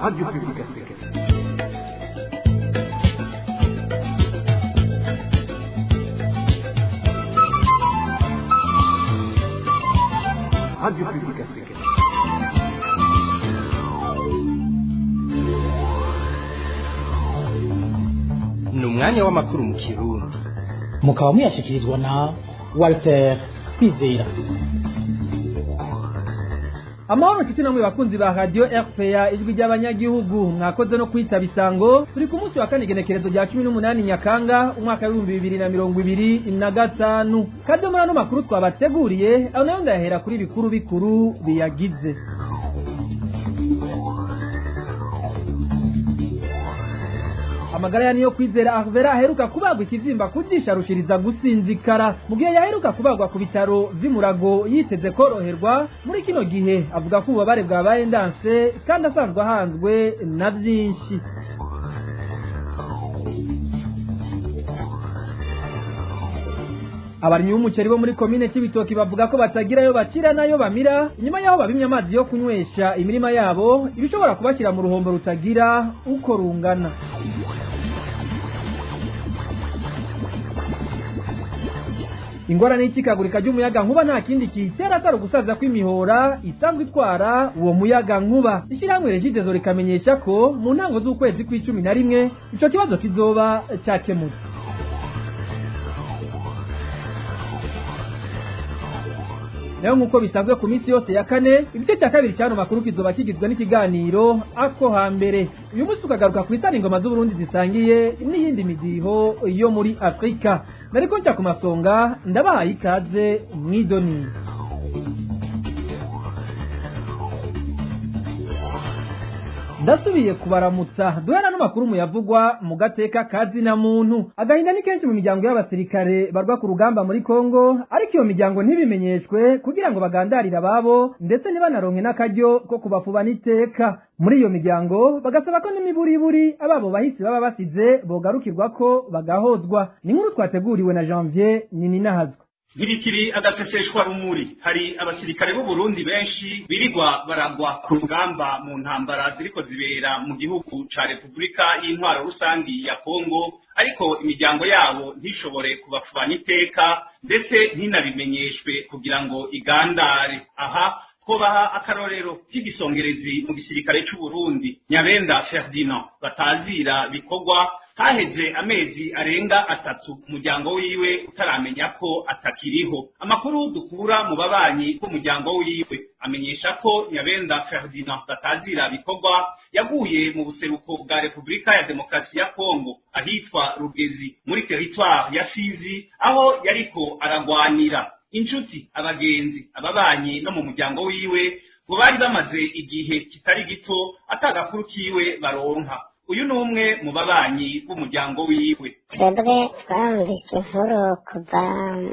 Radio Publique Africaine. Radio Publique Africaine. Ni umwanya w'amakuru mu Kirundi. Mukaba muyashikirizwa na Walter Kwizera. Amahoro nshuti namwe bakunzi ba Radio RPA ijwi ry'abanyagihugu mwakoze no kwitaba isango turi ku munsi wa kane igenekerezo rya 18 Nyakanga umwaka wa 2025 kaje muri ano makuru twabateguriye aho nayo ndahera kuri bikuru bikuru biyagize. Amagara ya niyo kwizera Arvera aheruka kubagwa ikizimba kujisha rushiriza gusinzikara mu gihe yaheruka kubagwa ku bitaro vy'Imurago yiteze koroherwa muri kino gihe avuga ko ububabare bwabaye ndanse kandi asanzwe ahanzwe na byinshi. Abarimyi b'umuceri bo muri komine Cibitoki bavuga ko batagirayo bacira nayo bamira inyuma yaho babimye amazi yo kunywesha imirima yabo ibishobora kubashyira mu ruhombo rutagira uko rungana. Ingorane y'ikikagurika ry'umuyaga nkuba nta kindi kitera atari gusaza kw'imihora isanzwe itwara uwo muyaga nkuba. Ishyirahamwe Regidezo rikamenyesha ko mu ntango z'ukwezi kwa 11 ico kibazo kizoba cyakemutse. Nayo nkuko bisanzwe ku minsi yose ya kane igice cya kabiri cyano makuru kizoba kigizwe n'ikiganiro ako hambere. Uyu munsi tukagaruka ku isana ingoma z'Uburundi zisangiye n'iyindi midiho yo muri Afrika. Nariko nca ku masonga ndabahaye ikaze mwidoni. Ndasubiye kubaramutsa duhera n'amakuru muyavugwa mu gateka kazi na muntu. Agahinda ni kenshi mu miryango y'abasirikare barwa ku rugamba muri Kongo, ariko iyo miryango ntibimenyeshwe kugira ngo bagandarire ababo ndetse ntibanaronke n'akaryo ko kubafuba n'iteka. Muri iyo miryango bagasaba ko n'imiburiburi ababo bahisi baba basize bogarukirwa ko bagahozwa. Ni nkuru twateguriwe na Janvier Nininahazwa. Ntibikiri agaseseshwa rumuri, hari abasirikare b'u Burundi benshi birirwa baragwa ku rugamba mu ntambara ziriko zibera mu gihugu ca Repubulika y'Intwaro Rusangi ya Kongo, ariko imiryango yabo ntishobore kubafubana iteka ndetse ntinabimenyeshwe kugira ngo igandare. Aha twobaha akarorero k'igisongerezi mu gisirikare c'u Burundi, Nyabenda Ferdinand batazira bikorwa haheze amezi arenga 3 umuryango wiwe utaramenya ko atakiriho. Amakuru dukura mu babanyi b'umuryango wiwe amenyesha ko Nyabenda Ferdinand batazira bikorwa yaguye mu buseruko bwa Repubulika ya Demokarasi ya Kongo ahitwa Rugezi muri territoire ya Fizi, aho yariko aragwanira. Inshuti, abagenzi, ababanyi no mu muryango wiwe ngo bari bamaze igihe kitari gito atagakuru kiwe baronka. Uyu ni umwe mu babanyi b'umuryango wiwe. Twebwe twarumvise inkuru kuva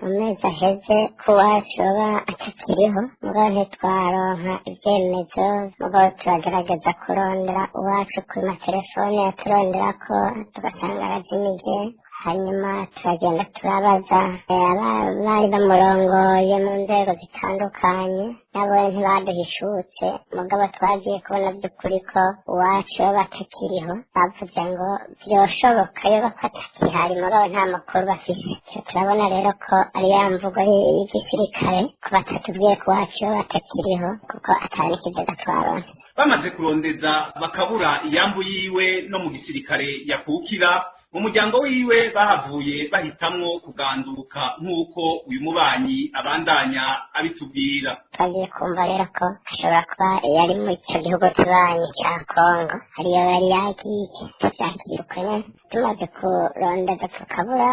mu mezi aheze ko iwacu aba atakiriho, mugabo ntitwaronka ivyemezo, mugabo turagerageza kurondera iwacu ku matelefone turondera ko tugasanga arazimije. Hanyuma turagenda turabaza abari bamurongoye mu nzego zitandukanye, nabo ntibaduhishutse, mugabo twagiye kubona by'ukuri ko iwacu batakiriho. Bavuze ngo vyoshoboka yoba ko atakihari, mugabo nta makuru bafise. Ico turabona rero ko ari ya mvugo y'igisirikare ko batatubwiye ko iwacu batakiriho kuko atari n'ikigega twaronse. Bamaze kurondeza bakabura iyambu yiwe no mu gisirikare yakukira, mu muryango wiwe bahavuye bahitamwo kuganduka nk'uko uyu mubanyi abandanya abitubwira. Twagiye kumva rero ko ashobora kuba yari mu ico gihugu kibanyi ca Kongo, ariyo yari yagiye. Tuvyakirukanye tumaze kurondeza tukabura,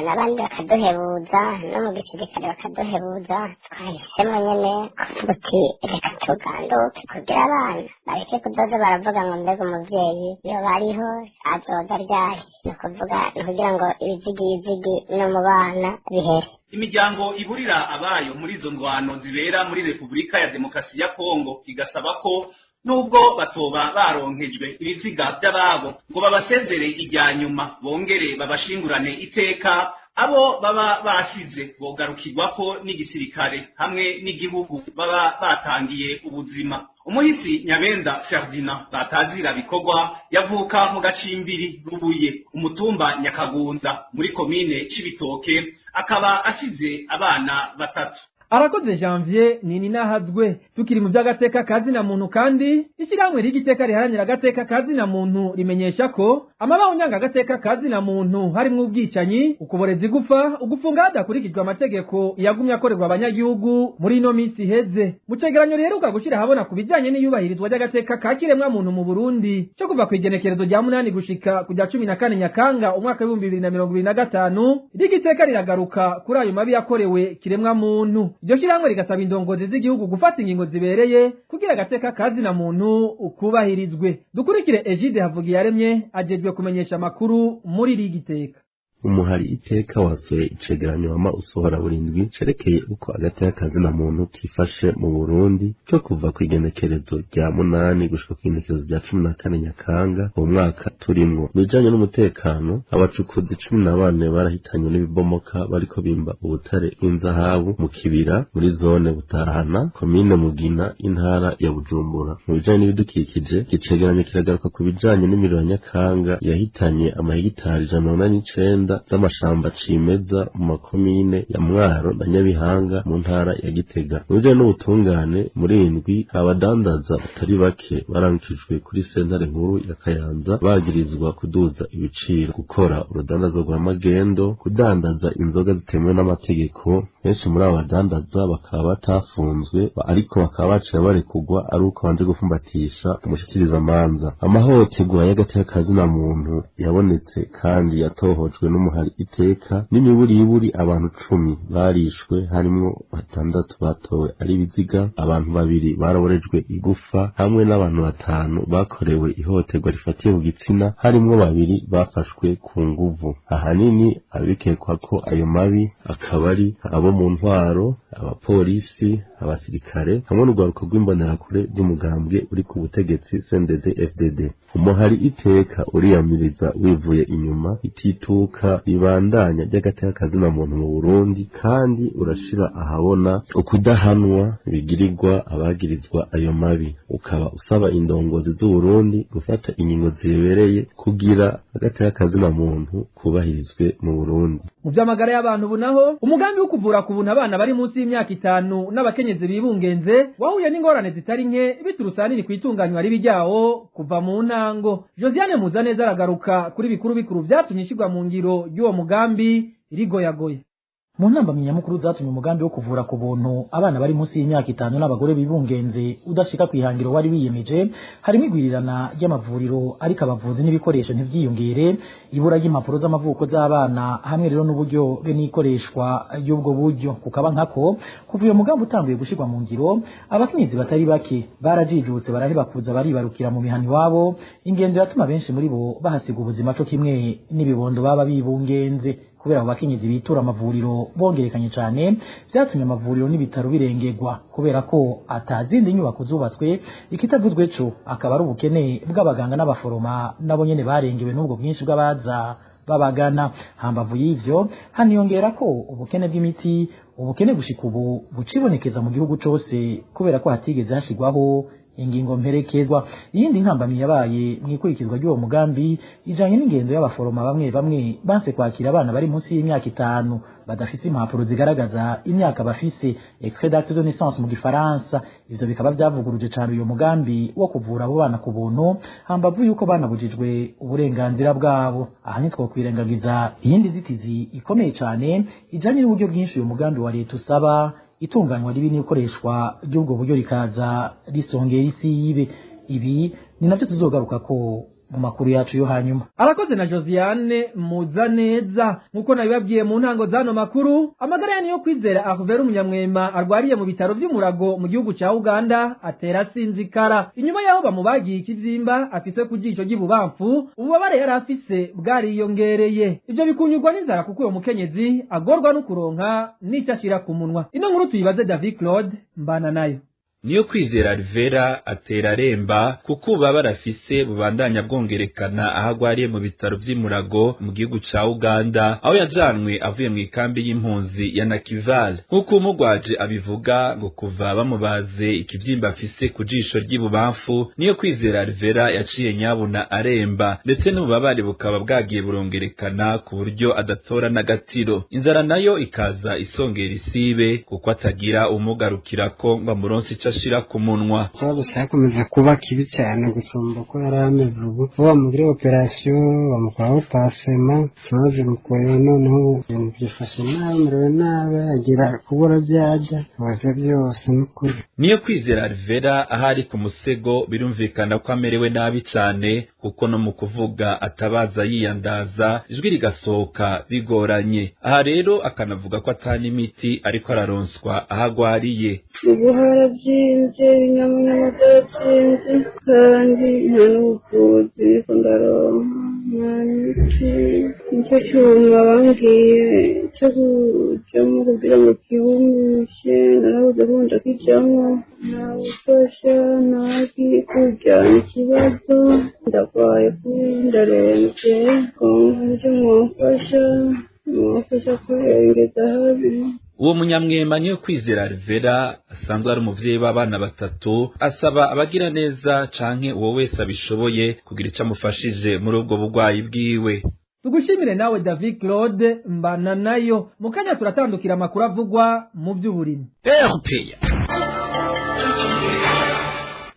n'abandi bakaduhebuza no mu gisirikare bakaduhebuza, twahisemo nyene kuvuga uti reka tuganduke kugira abana bareke kudoda baravuga ngo mbega umuvyeyi iyo bariho azoza ryari. Kuvuga kugira ngo ibizigi no mu bana bihere. Imiryango iburira abayo muri izo ndwano zibera muri Repubulika ya Demokarasi ya Kongo igasaba ko nubwo batoba baronkejwe ibiziga by'ababo ngo babasezere ijya nyuma bongere babashingurane iteka abo baba bashize bogarukirwako n'igisirikare hamwe n'igihugu baba batangiye ubuzima. Umuhisi Nyabenda Ferdinand Batazira bikorwa yavuka mu gacimbiri Rubuye umutumba Nyakagunza muri komine Cibitoke akaba ashize abana batatu. Arakoze Janvier nini nahazwe. Tukiri mu by'agateka kazi na muntu kandi ishyirahamwe ry'igiteka riharanira agateka kazi na muntu rimenyesha ko amabaho nyanga agateka kazi na muntu harimo ubwicanyi, ukuboreza igufa, ugufunga hadakurikijwe amategeko yagumye akorerwa abanyagihugu muri ino minsi iheze. Mu cegeranyo riheruka gushira habona ku bijanye n'iyubahirizwa ry'agateka ka kiremwa muntu mu Burundi cyo kuva ku igenekerezo rya 8 gushika kujya 14 Nyakanga umwaka wa 2025 ry'igiteka riragaruka kuri ayo mabi yakorewe kiremwa muntu. Iryo shirahamwe rigasaba indongozi z'igihugu gufata ingingo zibereye kugira agateka kazi na muntu ukubahirizwe. Dukurikire Egide Havugiyaremye ajejwe kumenyesha makuru muri rigiteka. Umuhari iteka wasoye icegeranyo wama usohora burindwi cerekeye uko agateka kazi na muntu kifashe mu Burundi cyo kuva ku igenekerezo rya 8 gushika ku igenekerezo rya 14 Nyakanga mu mwaka turimwo. Bijanye n'umutekano abacukuzi 14 barahitanywe n'ibibomoka bariko bimba ubutare bw'inzahabu mu kibira muri zone Butahana komine Mugina intara ya Bujumbura. Mu bijanye n'ibidukikije icegeranyo kiragaruka ku bijanye n'imiriro ya Nyakanga yahitanye amahegitari 109 z'amashamba cimeza mu makomine ya Mwaro na Nyabihanga mu ntara ya Gitega. Uje n'ubutungane muri indwi abadandaza batari bake barankijwe kuri sentare nkuru ya Kayanza bagirizwa kuduza ibiciro, gukora urudandazo rwa magendo, kudandaza inzoga zitemewe n'amategeko. Benshi muri abo badandaza bakaba batafunzwe ariko bakaba baciye barekugwa ari uko banje gufumbatisha umushikiriza manza. Amahohoterwa y'agateka kazi na muntu yabonetse kandi yatohojwe n'umuhari iteka n'imiburiburi abantu 10 barishwe harimwo 6 batowe ari biziga, abantu 2 baraborejwe igufa hamwe n'abantu 5 bakorewe ihohoterwa rifatiye ku gitsina harimwo 2 bafashwe ku nguvu. Ahanini abikekwa ko ayo mabi akaba ari abo mu ntwaro, abapolisi, abasirikare hamwe n'urwaruka rw'imbonerakure z'umugambwe uri ku butegetsi CNDD FDD. Umuhari iteka uriyamiriza wivuye inyuma itituka ribandanya ry'agateka kazi na muntu mu Burundi kandi urashira ahabona ukudahanwa bigirirwa abagirizwa ayo mabi. Ukaba usaba indongozi z'u Burundi gufata ingingo zibereye kugira agateka kazi na muntu kubahirizwe mu Burundi. Mu by'amagara y'abantu bunaho umugambi wo kuvura ku buntu abana bari munsi y'imyaka 5 n'abakenyezi bibungenze wahuye n'ingorane zitari nke biturutse ahanini kwitunganywa ribijyaho kuva mu ntango. Josiane Muzaneza aragaruka kuri bikuru byatumye ishigwa mu ngiro y'uwo mugambi rigoyagoye. Mu ntambamyi nyamukuru zatumye umugambi wo kuvura ku buntu abana bari munsi y'imyaka 5 n'abagore bibungenze udashika kwihangiro wari wiyemeje harimo igwirirana ry'amavuriro ariko abavuzi n'ibikoresho ntivyiyongere, ibura ry'impapuro z'amavuko z'abana hamwe rero n'uburyo be n'ikoreshwa y'ubwo buryo. Kukaba nkako kuva uyo mugambi utanguye gushirwa mu ngiro abakenyezi batari bake barajijutse baraheba kuza baribarukira mu mihani wabo, ingendo yatuma benshi muri bo bahasiga ubuzima cyo kimwe n'ibibondo baba bibungenze. Kubera abakenyezi bitura amavuriro bongerekanye cyane byatumye amavuriro n'ibitaro birengerwa kubera ko atazindi nyubako zubatswe, ikitavuzwe cyo akaba ari ubukene bw'abaganga n'abaforoma nabo nyene barengewe n'ubwo bwinshi bw'abaza babagana. Hambavu y'ivyo haniyongera ko ubukene bw'imiti ubukene gushika ubu bucibonekeza mu gihugu cose kubera ko hatigeze hashigwaho ingingo mperekezwa. Iyindi ntambamyi yabaye mwikurikizwa ry'uwo mugambi ijanye n'ingendo y'abaforoma bamwe banse kwakira abana bari munsi y'imyaka 5 badafise impapuro zigaragaza imyaka bafise, extrait d'acte de naissance mu gifaransa. Ivyo bikaba byavuguruje cyane uyo mugambi wo kuvura abo bana ku buntu hambavu yuko banabujijwe uburenganzira bwabo. Aha nitwo kwirengagiza iyindi zitizi ikomeye cyane ijanye n'uburyo bwinshi uyo mugambi wa leta usaba itunganywa ribi n'ikoreshwa ry'ubwo buryo rikaza risongera isi yibe. Ibi ni navyo tuzogaruka ko mu makuru yacu yo hanyuma. Arakoze na Josiane Muzaneza. Nkuko nabibabwiye mu ntango zano makuru, amagara yani yo kwizera Ahuvera umunyamwema arwariye mu bitaro by'umurago mu gihugu ca Uganda atera sinzikara. Inyuma yaho bamubagiye ikivyimba afise ku jisho ry'ibubamfu, ububabare yari afise bwariyongereye. Ivyo bikunyurwa n'inzara kuko uyo mukenyezi agorwa no kuronka n'icyo ashira ku munwa. Ino nkuru tuyibaze David Claude mbana nayo. Niyo kwizera Rivera atera aremba kuko ububabare afise bubandanya bwongerekana aho agwariye mu bitaro vy'Imurago mu gihugu ca Uganda aho yajanwe avuye mu ikambi y'impunzi ya Nakivale. Nk'uko umugwaje abivuga ngo kuva bamubaze ikivyimba afise ku jisho ry'ibubamfu niyo kwizera Rivera yaciye nyabuna aremba ndetse n'ububabare bukaba bwagiye burongerekana ku buryo adatora n'agatiro. Inzara nayo ikaza isongera isibe kuko atagira umugarukirako ngo amuronse ico ashira ku munwa. Ikibazo cyakomeza kuba kibi cyane gusumba ko yari ameze ubu bamugire operation bamukuraho pasema tumaze mukoye noneho ibintu byifashe nabi merewe nabi agira kubura byajya waze byose n'ukuri. Niyo kwizera Rivera ahari ku musego birumvikana ko amerewe nabi cyane kuko no mu kuvuga atabaza yiyandaza ijwi rigasohoka bigoranye. Aha rero akanavuga ko atani imiti ariko araronswa ahagwariye. Ubuhara byinze inyamunyamudatsinze kandi nta n'ubuvuzi kundaronka nta miti nicyo cyuma bambwiye cyo kujyamo kugira ngo kibumishe narabuze kundi kijyamo nta bufasha nta kujyana ikibazo ndagwaye ndarembye nicyo mwamfasha kurengeza habi. Uwo munyamwema niyo kwizera Rivera asanzwe ari umuvyeyi w'abana batatu asaba abagira neza canke uwo wese abishoboye kugira ico amufashije muri ubwo bugwayi bwiwe. Tugushimire nawe David Claude mbana nayo mukanya turatandukira amakuru avugwa mu by'uburimyi.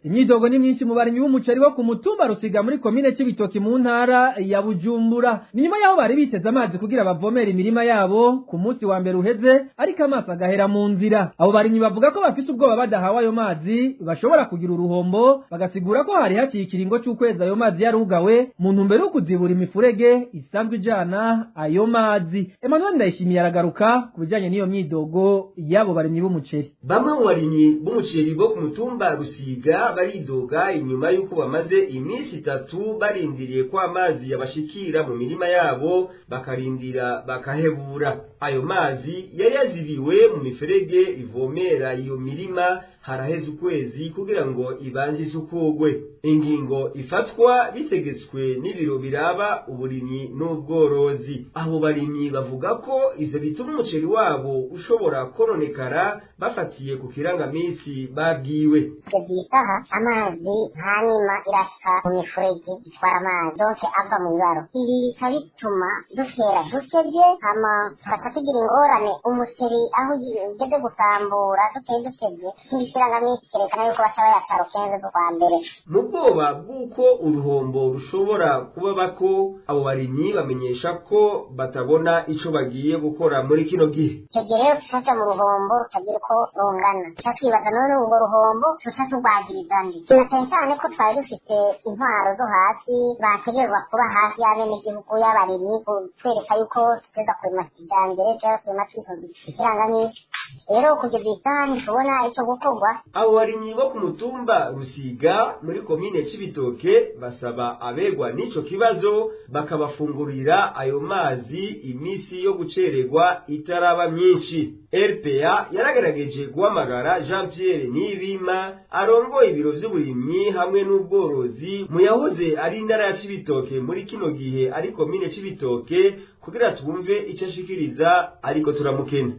Imyidogo ni myinshi mu barimyi b'umuceri wo ku mutumba Rusiga muri komine Cibitoki mu ntara ya Bujumbura. Ni nyuma yaho bari biteze amazi kugira bavomera imirima yabo ku munsi wa mbere uheze ariko amazi agahera mu nzira. Abo barimyi bavuga ko bafite ubwoba badahawe ayo mazi bashobora kugira uruhombo bagasigura ko hari haciye ikiringo cy'ukwezi ayo mazi yarugawe mu ntumbero yo kuzibura imifurege isanzwe ijana ayo mazi. Emmanuel Ndayishimiye aragaruka ku bijanye n'iyo myidogo y'abo barimyi b'umuceri. Bamwe mu barimyi b'umuceri bo ku mutumba Rusiga baridoga inyuma yuko bamaze iminsi 3 barindiriye ko amazi yabashikira mu mirima yabo bakarindira bakahebura. Ayo mazi yari yazibiwe mu miferege ivomera iyo mirima haraheze ukwezi kugira ngo ibanze isukugwe. Ingingo ifatwa bitegetswe n'ibiro biraba uburimyi n'ubworozi. Abo barimyi bavuga ko ivyo bituma umuceri wabo ushobora koronekara bafatiye ku kirangamisi babwiwe. Isaha amazi hanyuma irashika mu mifurege itwara amazi donc ava mu ibaro. Ibi bica bituma dutera dutevye hama tugaca tugira ingorane umuceri aho ugeze gusambura dutevye ikirangamisi kerekana yuko baca bayacara ukenze kwa mbere. Mu bwoba bw'uko uruhombo rushobora kuba bako abo barimyi bamenyesha ko batabona ico bagiye gukora muri kino gihe. Icyo gihe rero tuca mu ruhombo tutagira uko rungana. Tuca twibaza none urwo ruhombo tuca tugwagiriza ndi. Cyane cyane ko twari dufite intwaro zo hasi bategerezwa kuba hafi y'abenegihugu y'abarimyi kutwereka yuko tuteza kurima kijambere cyangwa kurima twisunze ikirangamisi. Rero kugeza isaha ntitubona ico gukorwa. Abo barimyi bo ku mutumba Rusiga muri komine Cibitoke basaba abegwa n'ico kibazo bakabafungurira ayo mazi imisi yo gucererwa itaraba myinshi. RPA yaragerageje guhamagara Jean Pierre Nibima arongoye ibiro vy'uburimyi hamwe n'ubworozi mu yahoze ari intara ya Cibitoke muri kino gihe ari komine Cibitoke kugira twumve ico ashikiriza ariko turamukena.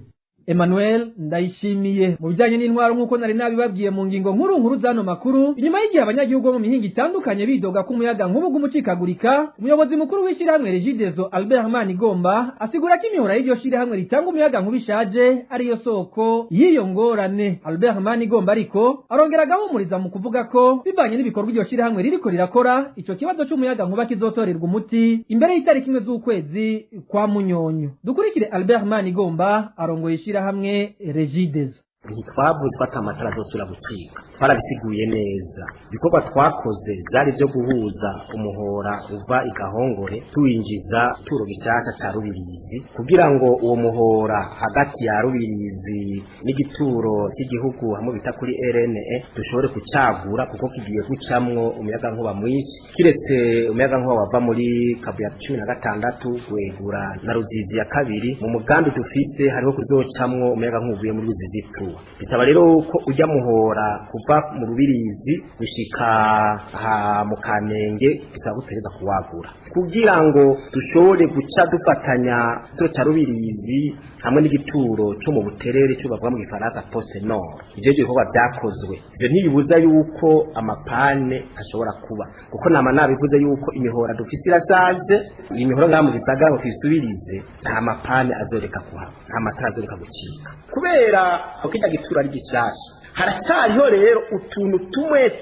Emmanuel Ndayishimiye mu bijanye n'intwaro nk'uko nari nabibabwiye mu ngingo nkuru zano makuru inyuma y'igihe abanyagihugu mu mihinga itandukanye bidoga ku muyaga nk'ubu gumucikagurika umuyobozi mukuru w'ishirahamwe Regideso Albert Manigomba asigura ko imihora y'iryo shirahamwe ritanga umuyaga nk'ubishaje ariyo soko y'iyo ngorane. Albert Manigomba ariko arongera agahumuriza mu kuvuga ko bivanye n'ibikorwa iryo shirahamwe ririko rirakora ico kibazo c'umuyaga nkuba kizotorerwa umuti imbere y'itariki 1 z'ukwezi kwa Munyonyo. Dukurikire Albert Manigomba arongoye hamwe Regideso. Ntitwavuze ko atamatara azosubira gucika, twarabisiguye neza. Ibikorwa twakoze byari byo guhuza umuhora uva igahongore tuwinjiza turo gishasha ca Rubirizi kugira ngo uwo muhora hagati ya Rubirizi n'igituro cy'igihugu hamwe bita kuri RNE dushobore kucagura kuko kigiye gucamwo umuyaga nkuba mwinshi kiretse umuyaga nkuba wava muri Kabuya 16 wegura na Ruzizi ya kabiri. Mu mugambi dufise hariho kuzocamwo umuyaga nkuba uvuye muri Ruzizi 2 gukorwa bisaba rero ko ujya muhora kuva mu rubirizi gushika mu Kamenge bisaba gutereza kuwagura kugira ngo dushobore guca dufatanya cya rubirizi hamwe n'igituro cyo mu buterere cyo bavuga mu Gifaransa poste nord. Ivyo gikorwa byakozwe ivyo ntibibuza yuko amapane ashobora kuba kuko nama nabivuze yuko imihora dufise irashaje imihora ngaha mu gisagara ngo tuyisubirize nta mapane azoreka kuhaba nta matara azoreka gucika kubera ukijya gituro ari gishasha haracariho rero utuntu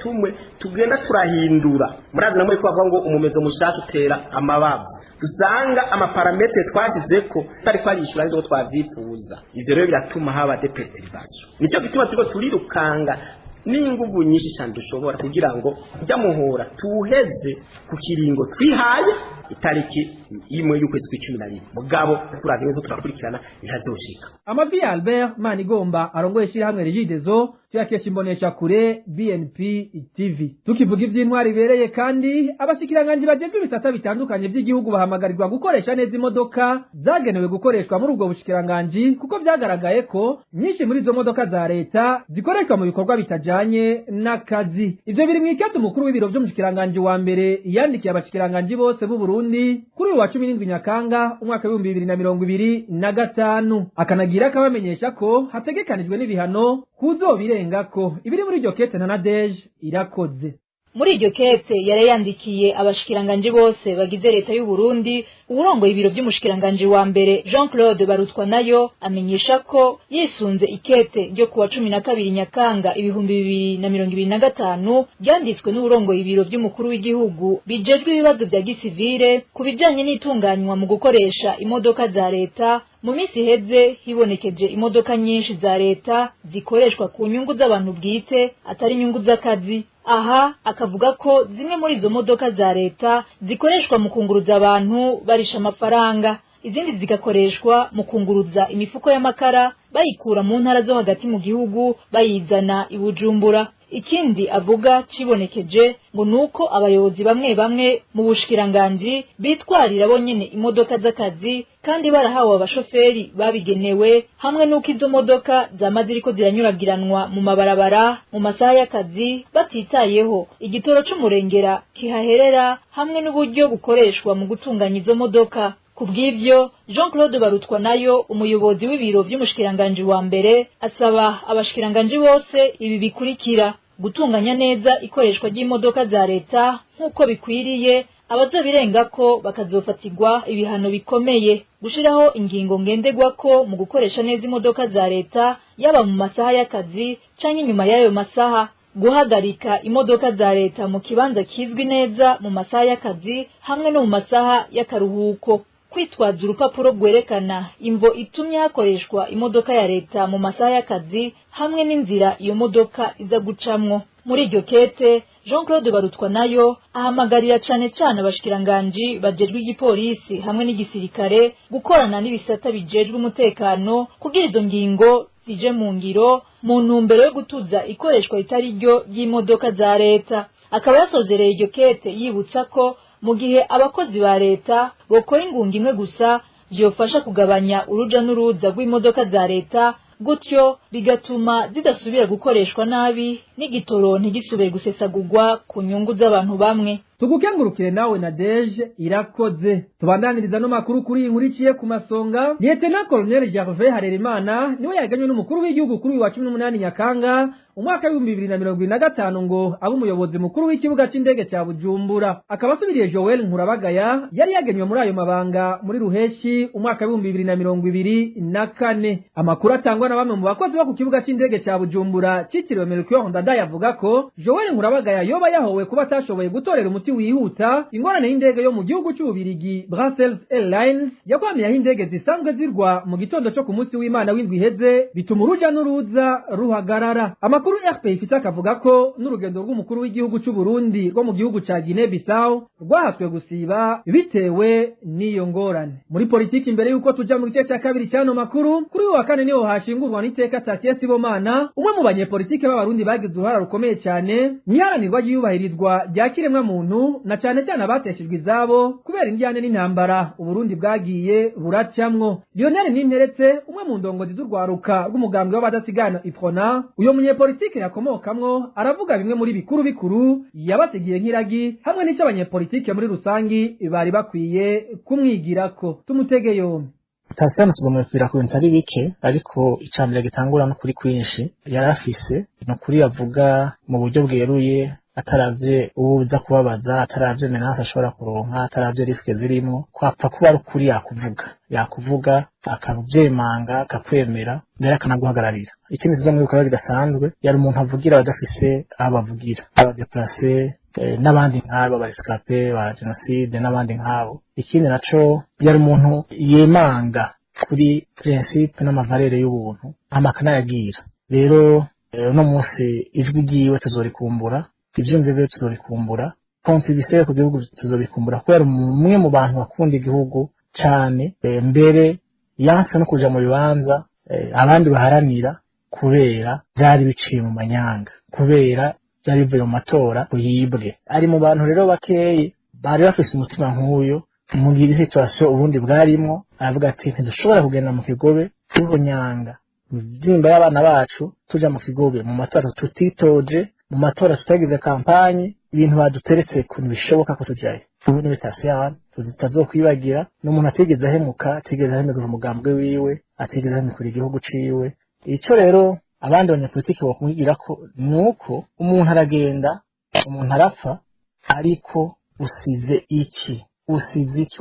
tumwe tugenda turahindura murazi namwe ko bavuga ngo umumezo mushaka utera amabavu dusanga amaparametre twashizeko tari kwayishura nzo twavyifuza ivyo rero biratuma haba deperturbation nicyo gituma turiko turirukanga n'ingugu nyinshi cyane dushobora kugira ngo ujya muhora tuheze ku kiringo twihaye itariki imwe y'ukwezi kwa 11 mugabo turavye ko turakurikirana ihazoshika. Amajwi ya Albert Manigomba arongoye shirahamwe Regideso tuyakesha imbonesha kure BNP TV. Tukivuga ivy'intwari bereye kandi abashikiranganje bajejwe ibisata bitandukanye by'igihugu bahamagarirwa gukoresha neza imodoka zagenewe gukoreshwa muri ubwo bushikiranganje kuko byagaragaye ko nyinshi muri izo modoka za leta zikoreshwa mu bikorwa bitajanye n'akazi. Ivyo biri mu ikete umukuru w'ibiro by'umushikiranganje wa mbere yandikiye abashikiranganje bose b'u Burundi kuri uwa 17 Nyakanga umwaka wa 2025 akanagira kabamenyesha ko hategekanijwe n'ibihano kuzobirengako ibiri muri iryo kete na Nadege irakoze. Muri iryo kete yari yandikiye abashikiranganje bose bagize leta y'u Burundi uburongo ibiro by'umushikiranganje wa mbere Jean-Claude Barutwa nayo amenyesha ko yisunze ikete ryo kuwa 12 Nyakanga 2025 ryanditswe n'uburongo ibiro by'umukuru w'igihugu bijejwe ibibazo bya gisivile kubijanye n'itunganywa mu gukoresha imodoka za leta. Mu minsi heze hibonekeje imodoka nyinshi za leta zikoreshwa ku nyungu z'abantu bwite atari inyungu z'akazi. Aha akavuga ko zimwe muri izo modoka za leta zikoreshwa mu kunguruza abantu barisha amafaranga, izindi zigakoreshwa mu kunguruza imifuko y'amakara bayikura mu ntara zo hagati mu gihugu bayizana i Bujumbura. Ikindi avuga cibonekeje ngo nuko abayobozi bamwe mu bushikiranganje bitwarira bonyene imodoka z'akazi kandi barahawe abashoferi babigenewe hamwe nuko izo modoka zamaziriko ziranyuragiranwa mu mabarabara mu masaha y'akazi batitayeho igitoro c'umurengera kihaherera hamwe n'uburyo bukoreshwa mu gutunganya izo modoka. Kubw'ivyo Jean-Claude Barutwa nayo umuyobozi w'ibiro by'umushikiranganje wa mbere asaba abashikiranganje bose ibi bikurikira: gutunganya neza ikoreshwa ry'imodoka za leta nk'uko bikwiriye, abazobirengako bakazofatirwa ibihano bikomeye, gushiraho ingingo ngendegwako mu gukoresha neza imodoka za leta yaba mu masaha y'akazi canke inyuma y'ayo masaha, guhagarika imodoka za leta mu kibanza kizwi neza mu masaha y'akazi hamwe no mu masaha y'akaruhuko, kwitwaza urupapuro rwerekana imvo itumye hakoreshwa imodoka ya leta mu masaha y'akazi hamwe n'inzira iyo modoka iza gucamwo. Muri iryo kete Jean-Claude Barutwa nayo ahamagarira cane abashikiranganje bajejwe igipolisi hamwe n'igisirikare gukorana n'ibisata bijejwe umutekano kugira izo ngingo zije mu ngiro mu ntumbero yo gutuza ikoreshwa ritari ryo ry'imodoka za leta. Akaba yasozereye iryo kete yibutsa ko mu gihe abakozi ba leta bokora ingunga imwe gusa vyofasha kugabanya uruja n'uruza rw'imodoka za leta, gutyo bigatuma zidasubira gukoreshwa nabi n'igitoro ntigisubire gusesagurwa ku nyungu z'abantu bamwe. Tugukengurukire nawe Nadege irakoze. Tubandaniriza no makuru kuri inkuru iciye ku masonga. Lieutenant Colonel Gervais Harerimana niwe yaganywe n'umukuru w'igihugu kuri wa 18 Nyakanga umwaka wa 2025 ngo abe umuyobozi mukuru w'ikibuga c'indege cya Bujumbura. Akaba asubiriye Joel Nkurabagaya yari yaganywe muri ayo mabanga muri Ruheshi umwaka wa 2024. Amakuru atangwa na bamwe mu bakozi bo ku kibuga c'indege cya Bujumbura citiriwe Melchior Ndadaye avuga ko Joel Nkurabagaya yoba yahowe kuba atashoboye gutorera umuti wihuta ingorane y'indege yo mu gihugu cy'Ububirigi Brussels Airlines yakwamiye indege zisanzwe zirwa mu gitondo cyo ku munsi w'Imana w'indwi heze bituma uruja n'uruza ruhagarara. amakuru RPA ifise akavuga ko n'urugendo rw'umukuru w'igihugu cy'u Burundi rwo mu gihugu ca Guinea Bissau rwahatswe gusiba bitewe n'iyo ngorane. Muri politiki imbere yuko tuja mu gice cya kabiri cyano makuru kuri wa kane niho hashingurwa n'iteka Tasie Sibomana umwe mu banyepolitike b'abarundi bagize uruhara rukomeye cyane niharanirwa y'iyubahirizwa rya kiremwa muntu na cyane cyane abateshejwe izabo kubera indiyane n'intambara Uburundi bwagiye buracamwo. Lionel Ninteretse umwe mu ndongozi z'urwaruka rw'umugambwe w'abadasigana Iprona uyo munyepolitike yakomokamwo aravuga bimwe muri bikuru yabasigiye nk'iragi hamwe n'icyo abanyepolitike muri rusangi bari bakwiye kumwigirako. Tumutege yombi. Tasie tuzomubwira ku bintu ari bike ariko icambere gitangura no kuri kwinshi yarafise no kuri yavuga mu buryo bweruye ataravye ubuza kubabaza ataravye menace ashobora kuronka ataravye riske zirimo kwapfa kuba ari kuri yakuvuga akavyemanga akakwemera mbere akanaguhagararira. Ikindi tuzomwibuka bidasanzwe yari umuntu avugira abadafise abavugira abadeplace n'abandi nk'abo barescape ba genocide n'abandi nk'abo. Ikindi naco yari umuntu yemanga kuri principe n'amavalere y'ubuntu amakana yagira. Rero no munsi ijwi ryiwe tuzorikumbura ivyumve byo tuzorikumbura contribution ku gihugu tuzobikumbura kubera umwe mu bantu bakunda igihugu cyane mbere yanse no kuja mu bibanza abandi baharanira kubera byari biciye mu manyanga kubera byari bivuye mu matora kuyibwe. Ari mu bantu rero bakeye bari bafise umutima nk'uyo mu gihe situation ubundi bwarimo aravuga ati ntidushobora kugenda mu kigobe cy'ubunyanga byimba y'abana bacu tuja mu kigobe mu matora tutitoje mu matora tutagize kampanye ibintu baduteretse kuntu bishoboka ko tujaye. Ubu ni Tasie tuzokwibagira n'umuntu atigeze ahemuka atigeze ahemegura umugambwe wiwe atigeze ahemukura igihugu ciwe. Ico rero abandi banyepolitiki bakumwigira ko nuko umuntu aragenda umuntu arapfa ariko usize iki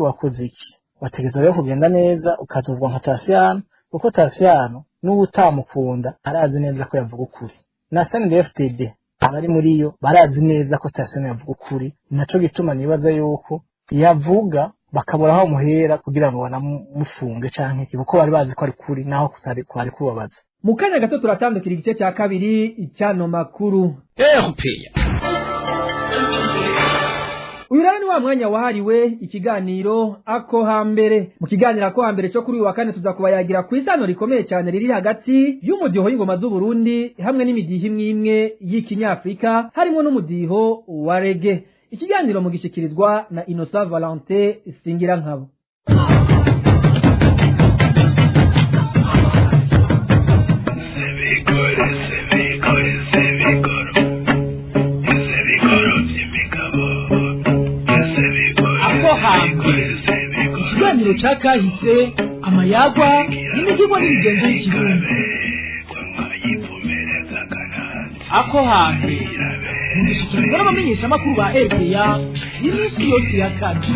wakoze iki wategeza rero kugenda neza ukazovwa nka Tasie kuko Tasie n'ubu utamukunda arazi neza ko yavuga ukuri na CNDD-FDD abari muri yo barazi neza ko Tasie yavuga ukuri. Naco gituma nibaza yuko yavuga bakabura aho muhera kugira ngo banamufunge canke kibuko bari bazi ko ari kuri naho kwari kubabaza. Mu kanya gato turatandukira igice cya kabiri icyano makuru. Uyu ni wa mwanya wahariwe ikiganiro ako hambere. Mu kiganiro ako hambere cyo kuri uyu wa kane tuzakubayagira ku isano rikomeye cyane riri hagati y'umudiho w'ingoma z'u Burundi hamwe n'imidiho imwe y'ikinyafrika harimo n'umudiho wa reggae. Ikiganiro mu gishikirizwa na Innocent Valentin Singira nkabo. Ikiganiro cyakahise amayagwa n'imivugo n'imigenzo y'ikirundi. Ako hambere mugishikirizwa n'abamenyesha makuru ba RPA iminsi yose ya kane.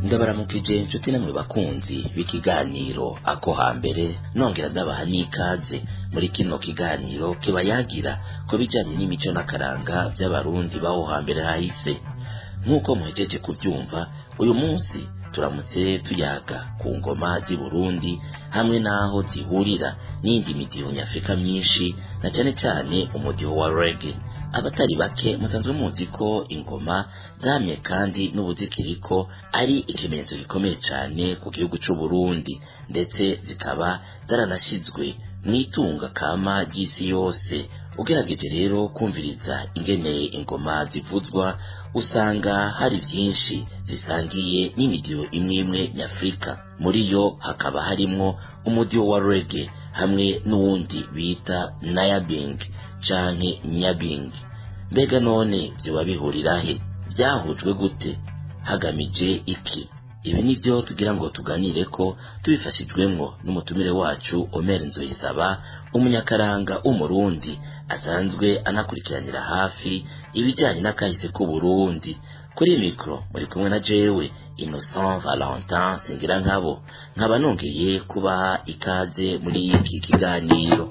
Ndabaramukije inshuti namwe bakunzi b'ikiganiro ako hambere nongera ndabaha n'ikaze muri kino kiganiro kibayagira ko bijanye n'imico n'akaranga by'abarundi baho hambere hahise. Nk'uko muhejeje kubyumva uyu munsi turamutse tuyaga ku ngoma z'i Burundi hamwe naho zihurira n'indi midiho nyafrika myinshi na cyane cyane umudiho wa reggae. Abatari bake musanzwe muzi ko ingoma zamye kandi n'ubuzikiriko ari ikimenyetso gikomeye cyane ku gihugu cy'u Burundi ndetse zikaba zaranashizwe mwitunga kama ry'isi yose. Ugerageje rero kumviriza ingene ingoma zivuzwa usanga hari byinshi zisangiye n'imidiho imwe nyafrika. Muri yo hakaba harimo umudiho wa reggae hamwe n'uwundi bita Nyabing canke Nyabing. Mbega none byo bihurira he? Byahujwe gute? Hagamije iki? Ibi nivyo tugira ngo tuganire ko tubifashijwemwo n'umutumire wacu Omer Nzoyisaba, umunyakaranga umurundi asanzwe anakurikiranira hafi ibijanye n'akahise ku Burundi. Kuri mikro muri kumwe na jewe Innocent Valentin Singira nkabo, nkaba nongeye kubaha ikaze muri iki kiganiro.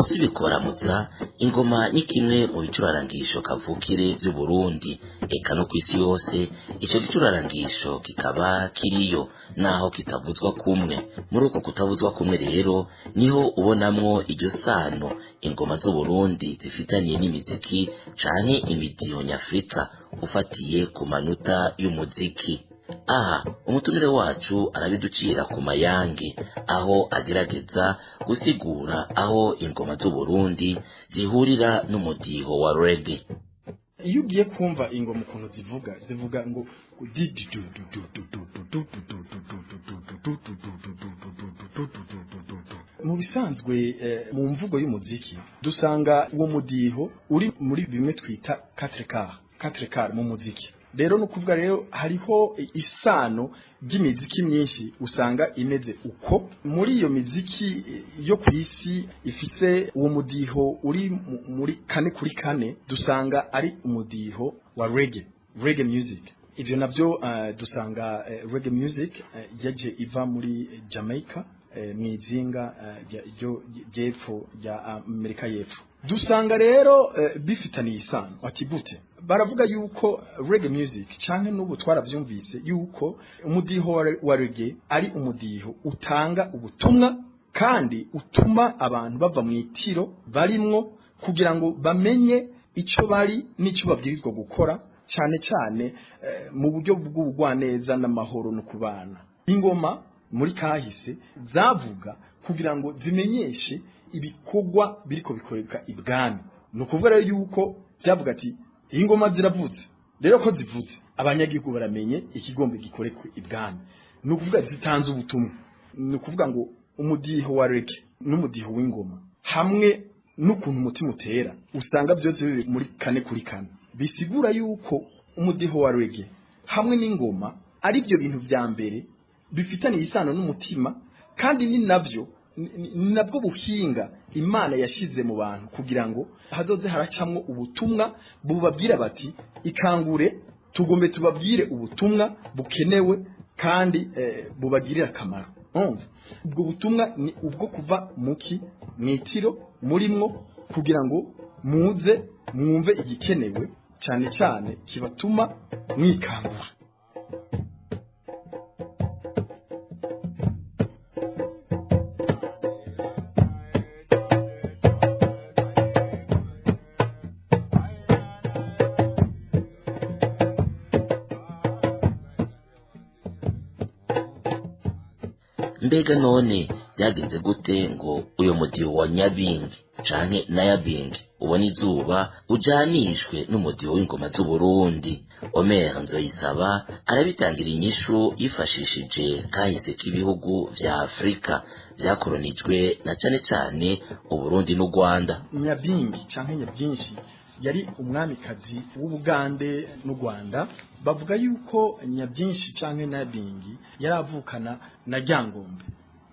musi bikoramutsa ingoma ni kimwe mu bicurarangisho kavukire by'u Burundi eka no kwisi yose ico gicurarangisho kikaba kiriyo naho kitavuzwa kumwe muri uko kutavuzwa kumwe rero niho ubonamwo iryo sano ingoma z'u Burundi zifitaniye n'imiziki canke imidiho nyafrika ufatiye ku manota y'umuziki. Aha umutumire wacu arabiducira ku mayange aho agerageza gusigura aho ingoma z'u Burundi zihurira n'umudiho wa reggae. Iyo ugiye kumva ingoma ukuntu zivuga ngo mu bisanzwe mu mvugo y'umuziki dusanga uwo mudiho uri muri bimwe twita 4 quarts mu muziki. Rero nukuvuga rero hariho isano ry'imiziki myinshi usanga imeze uko muri iyo miziki yo kwisi ifise uwo mudiho uri muri 4 kuri 4 dusanga ari umudiho wa reggae music. Ivyo navyo dusanga reggae music yaje iva muri Jamaica mwizinga y'epfo ya Amerika y'epfo. Dusanga rero bifitaniye isano ati gute baravuga yuko reggae music canke n'ubu twaravyumvise yuko umudiho wa reggae ari umudiho utanga ubutumwa kandi utuma abantu bava mu itiro barimwo kugira ngo bamenye ico bari n'ico babwirizwa gukora cyane mu buryo bw'ubugwaneza n'amahoro no kubana. Ingoma muri kahise zavuga kugira ngo zimenyeshe ibikorwa biriko bikoreka ibwami. Nukuvuga rero yuko byavuga ati ingoma ziravuze rero ko zivuze abanyagihugu baramenye ikigombe gikorekwe ibwami. Nukuvuga zitanze ubutumwa. Nukuvuga ngo umudiho wa reggae n'umudiho w'ingoma hamwe n'ukuntu umutima utera usanga byose biri muri 4 kuri 4 bisigura yuko umudiho wa reggae hamwe n'ingoma ari byo bintu vya mbere bifitaniye isano n'umutima kandi ni nabwo buhinga Imana yashize mu bantu kugira ngo hazoze haracamwo ubutumwa bubabwira bati ikangure tugombe tubabwire ubutumwa bukenewe kandi bubagirira akamaro. Ubwo butumwa ni ubwo kuva muki mwitiro murimwo kugira ngo muze mwumve igikenewe cyane kibatuma mwikangura. Mbega none byagenze gute ngo uyo mudiho wa Nyabingi canke Nayabingi ubona izuba ujanishwe n'umudiho w'ingoma z'u Burundi? Omer Nzoyisaba arabitangira inyishu yifashishije kahise k'ibihugu vya Afrika vyakolonijwe na cane u Burundi n'u Rwanda. Nyabingi canke Nyabyinshi yari umwamikazi w'Ubugande n'u Rwanda. Bavuga yuko Nyabyinshi canke Nayabingi yaravukana na Ryangombe.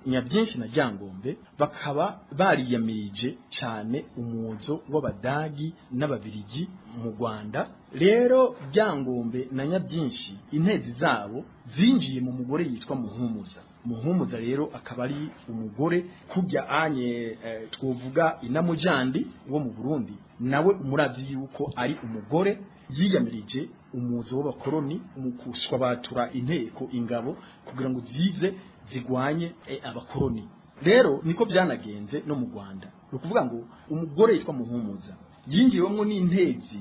Nyabyinshi na Ryangombe bakaba bariyamirije cyane umuzo w'Abadagi n'Ababirigi mu Rwanda. Rero Ryangombe na Nyabyinshi intezi zabo zinjiye mu mugore yitwa Muhumuza rero akaba ari umugore kujya anye twovuga inamujandi wo mu Burundi, nawe umurazi yuko ari umugore yiyamirije umuzo w'abakoroni mu kushwabatura inteko ingabo kugira ngo zize zigwanye abakoroni. Rero niko byanagenze no mu Rwanda. Nukuvuga ngo umugore yitwa Muhumuza yinjiwemo n'intezi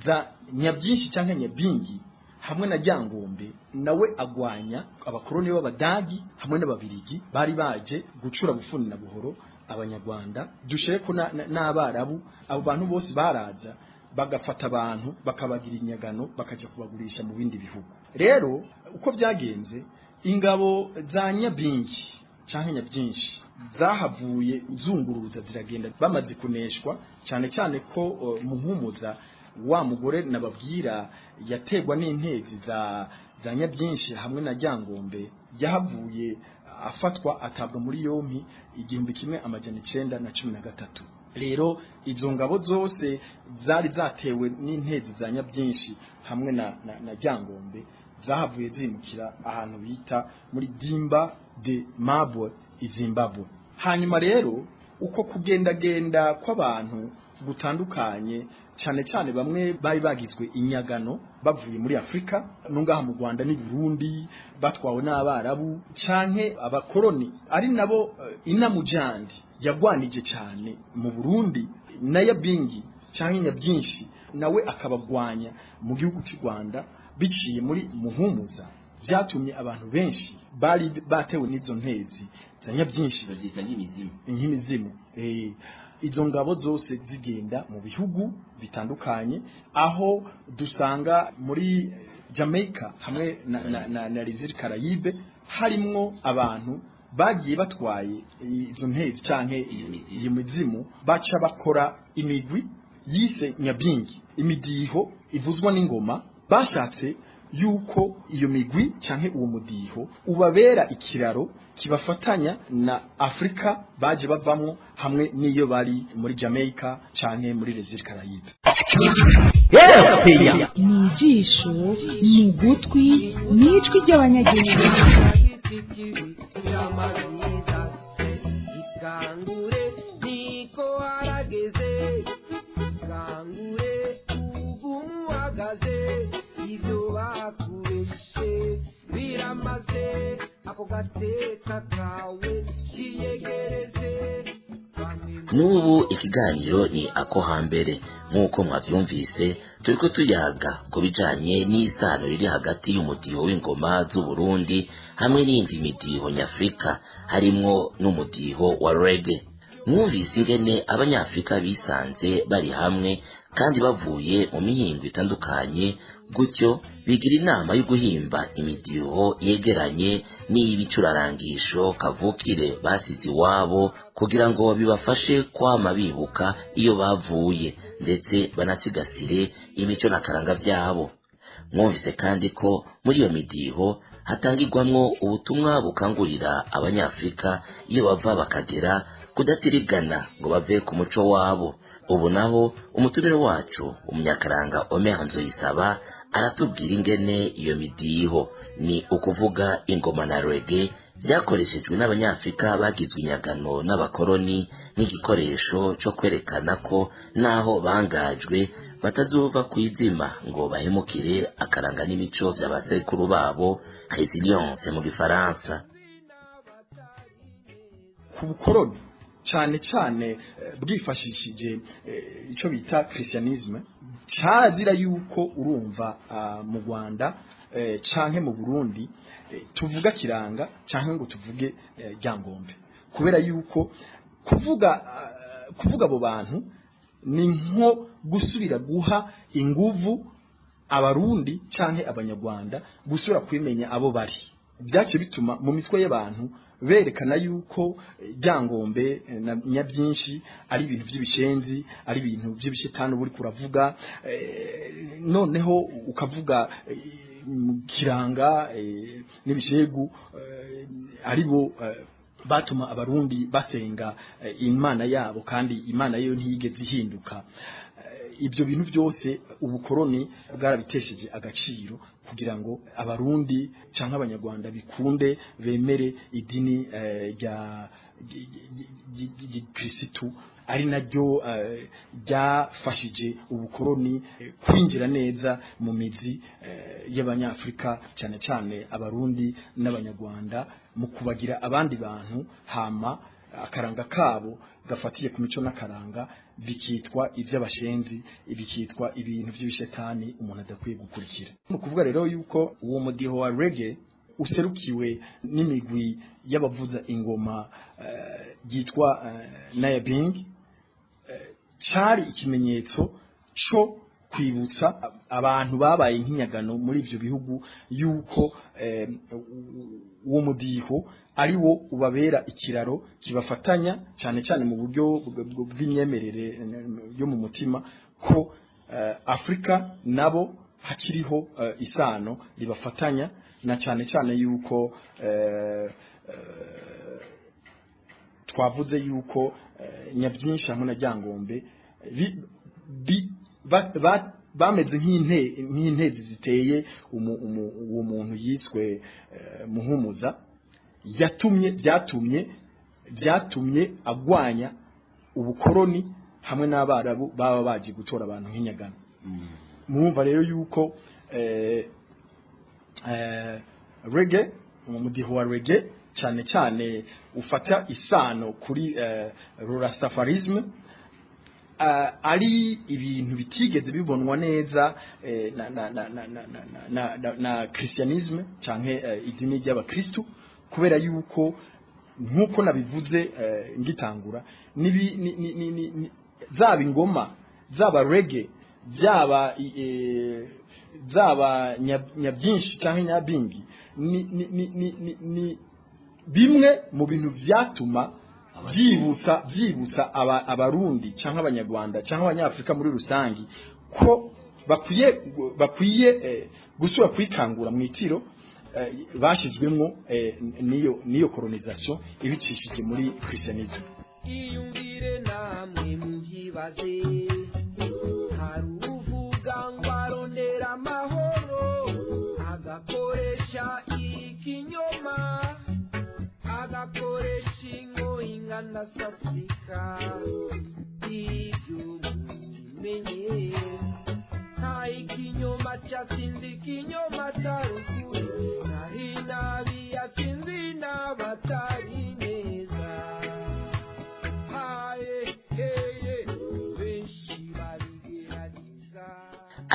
za Nyabyinshi canke Nyabingi hamwe na Ryangombe, nawe agwanya abakoroni b'Abadagi hamwe n'Ababirigi bari baje gucura bufuni na buhoro Abanyarwanda. Dusheko n'Abarabu, abo bantu bose baraza bagafata abantu bakabagira inyagano bakaja kubagurisha mu bindi bihugu. Rero uko byagenze ingabo za Nyabingi canke Nyabyinshi zahavuye zunguruza ziragenda bamaze kuneshwa cyane ko Muhumuza wa mugore nababwira yategwa n'intezi za Nyabyinshi hamwe na Ryangombe yahavuye afatwa atabwa muri yompi 1913. Rero izo ngabo zose zari zatewe n'intezi za Nyabyinshi hamwe na Ryangombe zahavuye zimukira ahantu bita muri Dimba de Mabwe i Zimbabwe. Hanyuma rero uko kugendagenda kw'abantu gutandukanye cyane cyane bamwe bari bagizwe inyagano bavuye muri Afrika nungaha mu Rwanda ni Burundi batwawe n'abarabu canke abakoroni ari nabo inamujandi yagwanije cyane mu Burundi na Yabingi canke Nyabyinshi nawe akabagwanya mu gihugu cy'u Rwanda biciye muri Muhumuza byatumye abantu benshi bari batewe n'izo ntezi za Nyabyinshi baziza nk'imizimu izo ngabo zose zigenda mu bihugu bitandukanye aho dusanga muri Jamaica hamwe na Les Îles Caraïbes harimwo abantu bagiye batwaye izo ntezi canke iyo mizimu baca bakora imigwi yise Nyabingi imidiho ivuzwa n'ingoma bashatse yuko iyo migwi canke uwo mudiho ubabera ikiraro kibafatanya na Afrika baje bavamwo hamwe niyo bari muri Jamaica canke muri Les Îles Caraïbes. Nijisho ni gutwi n'ijwi ry'abanyagihugu. Nubu ikiganiro ni ako hambere nk'uko mwavyumvise turiko tuyaga ku bijanye n'isano riri hagati y'umudiho w'ingoma z'u Burundi hamwe n'indi midiho nyafrika harimwo n'umudiho wa reggae. Mwumvise ingene abanyafrika bisanze bari hamwe kandi bavuye mu mihingo itandukanye gutyo bigira inama yo guhimba imidiho yegeranye n'ibicurarangisho kavukire basize iwabo kugira ngo bibafashe kwama bibuka iyo bavuye ndetse banasigasire imico n'akaranga vyabo. Mwumvise kandi ko muri iyo midiho hatangirwamwo ubutumwa bukangurira abanyafrika iyo bava bakagera kudatirigana ngo bave ku muco wabo. Ubu naho umutumire wacu umunyakaranga Omer Nzoyisaba aratubwira ingene iyo midiho ni ukuvuga ingoma na reggae vyakoreshejwe n'abanyafrika bagizwe inyagano n'abakoroni nk'igikoresho cyo kwerekana ko naho bangajwe batazova kwizima ngo bahemukire akaranga n'imico vy'abasekuru babo, résilience mu gifaransa. Ku bukoroni cyane cyane bwifashishije ico bita christianisme carazira yuko urumva mu Rwanda canke mu Burundi tuvuga kiranga canke ngo tuvuge ryangombe kubera yuko kuvuga abo bantu ni nko gusubira guha inguvu abarundi canke abanyarwanda gusubira kwimenya abo bari. Byace bituma mu mitwe y'abantu berekana yuko ryangombe na Nyabyinshi ari ibintu by'ibishenzi, ari ibintu by'ibishitano buri kuravuga, noneho ukavuga kiranga n'ibishegu aribo batuma abarundi basenga imana yabo kandi imana yo ntiyigeze ihinduka. Ibyo bintu byose ubukoroni bwarabitesheje agaciro kugira ngo abarundi canke abanyarwanda bikunde bemere idini rya Kristo ari naryo ryafashije ubukoroni kwinjira neza mu mizi y'abanyafrika cyane cyane abarundi n'abanyarwanda mu kubagira abandi bantu hama akaranga kabo gafatiye ku mico n'akaranga bikitwa ivy'abashenzi bikitwa ibintu by'ibishetani umuntu adakwiye gukurikira. Mu kuvuga rero yuko uwo mudiho wa reggae userukiwe n'imigwi y'abavuza ingoma yitwa Nyabingi cari ikimenyetso cyo kwibutsa abantu babaye nk'inyagano muri ibyo bihugu yuko uwo mudiho ari wo ubabera ikiraro kibafatanya cyane cyane mu buryo bw'imyemerere yo mu mutima ko Afrika nabo hakiriho isano ribafatanya na cyane cyane yuko twavuze yuko Nyabyinshi hamwe na Ryangombe bameze nk'intezi ziteye uwo muntu yiswe Muhumuza byatumye agwanya ubukoroni hamwe n'abarabu baba baje gutora abantu nk'inyagano mwumva rero yuko reggae umudiho wa reggae cyane cyane ufata isano kuri Rastafarisme ari ibintu bitigeze bibonwa neza na Christianisme canke idini ry'abakristo kubera yuko nkuko nabivuze ngitangura zaba ingoma zaba reggae zaba nyabyinshi canke nyabingi ni bimwe mu bintu vyatuma byibutsa abarundi canke abanyarwanda canke abanyafrika muri rusangi ko bakwiye gusura kwikangura mu itiro bashizwemo niyo colonisation ibicishije muri Christianisme. Iyumvire namwe mubyibaze haruvuga ngo arondera amahoro agakoresha ikinyoma agakoresha ingana sasika ibyo mumenye nta ikinyoma cyatsinze ikinyoma tarukuri nta inabi yatsinze inabatari neza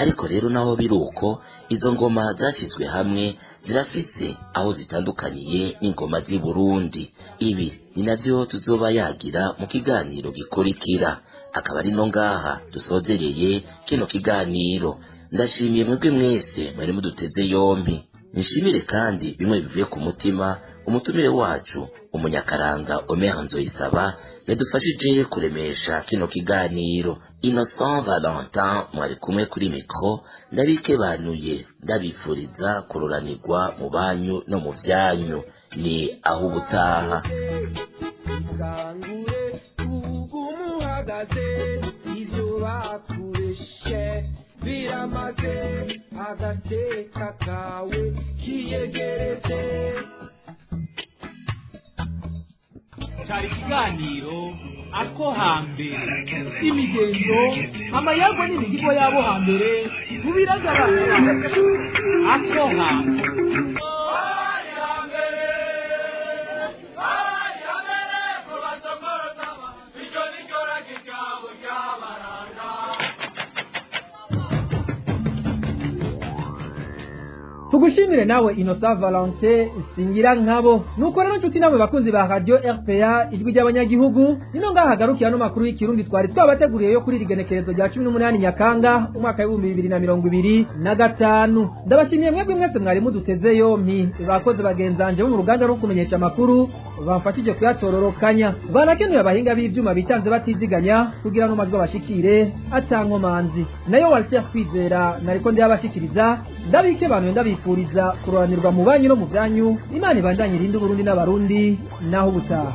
ariko rero naho biruko izo ngoma zashyizwe hamwe zirafise aho zitandukaniye n'ingoma z'i Burundi. Ibi ni navyo tuzoba yagira mu kiganiro gikurikira, akaba ari no ngaha dusozereye kino kiganiro. Ndashimiye mwebwe mwese mwari muduteze yompi. Nishimire kandi bimwe bivuye ku mutima umutumire wacu umunyakaranga Omer Nzoyisaba yadufashije kuremesha kino kiganiro. Innocent Valentin mwari kumwe kuri mikro, ndabikebanuye ndabifuriza kururanirwa mu banyu no mu vyanyu. Ni aho ubutaha. Biramaze agateka kawe kiyegereze. Cyari ikiganiro ako hambere, imigenzo amayagwa n'imihigo yabo hambere tubiragabana ako hambere. Tugushimire nawe Innocent Valentin singira nkabo. Nuko rero nshuti nawe bakunzi ba Radio RPA ijwi ry'abanyagihugu, nino ngaha garukiye no makuru y'ikirundi twari twabateguriye yo kuri rigenekerezo rya 18 Nyakanga umwaka wa 2025. Ndabashimiye mwebwe mwese mwari muduteze yompi, bakoze bagenzanje bo mu ruganda rwo kumenyesha makuru bamfatije kuyatororokanya. Banakenuye abahinga b'ivyuma bitanze batiziganya kugira no majwi bashikire atankomanzi. Nayo Walter Kwizera nariko ndabashikiriza ndabike bantu ndabifuriza kuroranirwa mu banyu no mu byanyu. Imana ibandanye irinde Burundi n'abarundi naho ubutaha.